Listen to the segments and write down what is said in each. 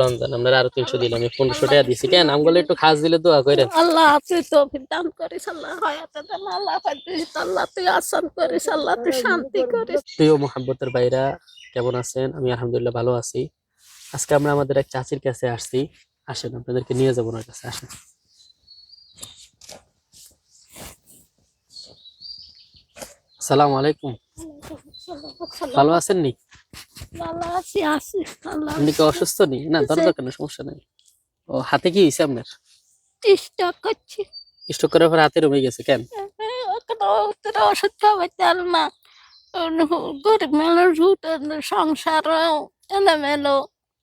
London আমরা আরো 300 দিলাম, আমি 1500 টাকা দিছি। কেন আমগুলো একটু খাস দিলে দোয়া করেন। আল্লাহ তুই তৌফিক দান করিস, আল্লাহ হায়াতে দান, আল্লাহ ফাদিস, আল্লাহ তুই আসান করিস, আল্লাহ তুই শান্তি করিস। প্রিয় মোহাব্বতের ভাইরা, কেমন আছেন? আমি আলহামদুলিল্লাহ ভালো আছি। আজকে আমরা আমাদের এক চাচির কাছে আসছি। আসেন আপনাদেরকে নিয়ে যাবো ওনার কাছে, আসেন। আসসালামু আলাইকুম। ভালো আছেন নি? ভালো আছি আছি আল্লাহ। আপনি কি অসুস্থ নি? না দরজা কেন, সমস্যা নাই। ও হাতে কি হয়েছে আপনার? চেষ্টা করছি, স্ট্রোক করার পর হাতে রয়ে গেছে কেন? ওখানে ওষুধ খাওয়াইতে আর না, গরিব মেলো রুট সংসার এলোমেলো।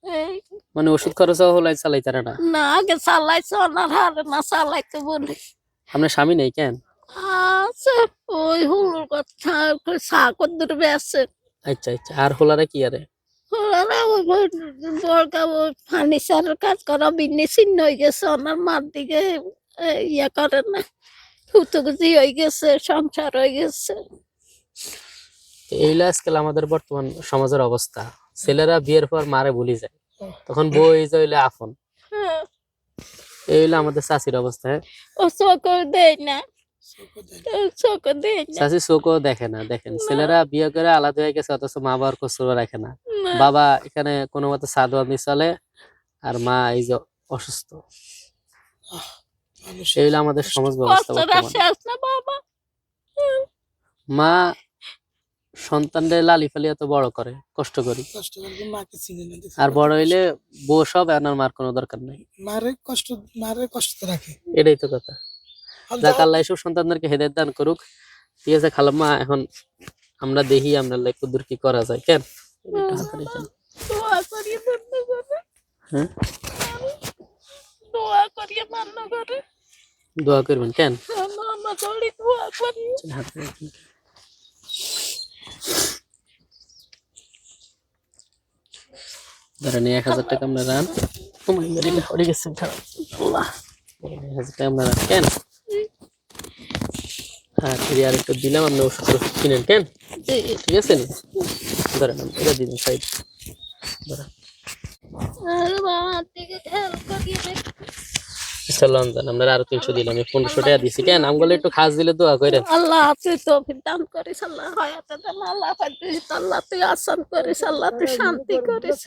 এই মানে ওষুধ খরচও হলাই চালাই তারা না? না আগে চালাইছে, ওনার হারে না চালাইতে বলি। আপনার স্বামী নেই কেন? আছে ওই হুলুর কথা চা কদ্দুর বেছে। আচ্ছা আচ্ছা, আর হোলারে কি আরে? ফার্নিচারের কাজ করা বিন্নি ছিন্ন হয়ে গেছে, ওনার মার দিকে ইয়ে করে না, হুতুগুজি হয়ে গেছে, সংসার হয়ে গেছে। এইলা আজকাল আমাদের বর্তমান সমাজের অবস্থা। ছেলেরা বিয়ের পর মারে ভুলি যায়, তখন বউ এই যে হইলে আফন। এই হইলো আমাদের চাচির অবস্থা। ও চোখ দেয় না, চোখ দেয় না। চাচি চোখও দেখে না। দেখেন ছেলেরা বিয়ে করে আলাদা হয়ে গেছে, অথচ মা বাবার খোঁজ রাখে না। বাবা এখানে কোনো মতে সাদওয়ানি চলে, আর মা এই যে অসুস্থ। এই হলো আমাদের সমাজ ব্যবস্থা বর্তমানে। মা সন্তানদের লালি ফালি এত বড় করে, কষ্ট করি, আর বড় হইলে বউ সব, আর মার কোনো দরকার নাই। মারে কষ্ট রাখে, এটাই তো কথা। যাক আল্লাহ এসব সন্তানদেরকে হেদায়েত দান করুক। ঠিক আছে খালাম্মা, এখন আমরা দেখি আমরা কদ্দুর কি করা যায়। কেন দোয়া করিয়ে বন্ধ করে, হ্যাঁ দোয়া করিয়ে বন্ধ করে, দোয়া করবেন। কেন আমার দড়ি দোয়া করি। ধরেন 1000 টাকা আমরা রান, পড়ে গেছে। 1000 টাকা আমরা রান। কেন হ্যাঁ আর একটু দিলাম, আপনি ওষুধ কিনেন। কেন ঠিক আছে নি? ধরেন এটা দিন সাইড ধরেন। লন্ডন আমরা আরো 300 দিলাম, আমি 1500 টাকা দিছি। কেন আমগুলো একটু খাস দিলে দোয়া করেন। আল্লাহ তুই তৌফিক দান করিস, আল্লাহ হায়াতে দান, আল্লাহ ফাদিস, আল্লাহ তুই আসান করিস, আল্লাহ তুই শান্তি করিস।